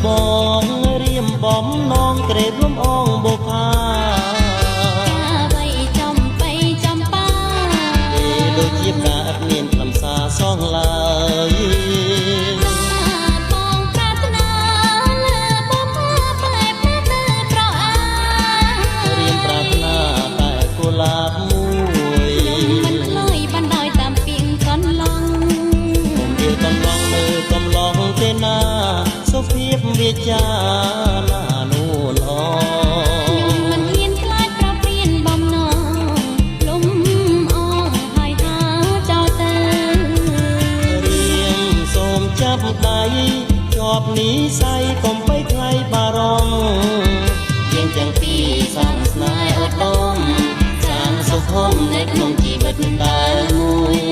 បងរៀមបំនងក្រេបលំអងបុផាដូចជាផ្កាអត់មានខ្លឹមសារសងឡើយបងប្រាថ្នាលើបំផាបែបទៅប្រអារៀមប្រាថ្នាតែកុលាបមួយមិនលុយបានដោយតាមពីងកន្លងខ្ញុំរៀលកំឡងមើលកំឡងទេណាសុភាពវាចាណានូនអមិនហ៊ានខ្លាចប្រព្រានបំណងលំអងហើយហៅចោលទៅរៀមសូមចាប់ដៃជាប់និស័យកុំបីថ្លៃបារម្ភយើងទាំងពីរសាងស្នេហ៍ឧត្តមសាងសុខធម៌នៅក្នុងជីវិតតែមួយ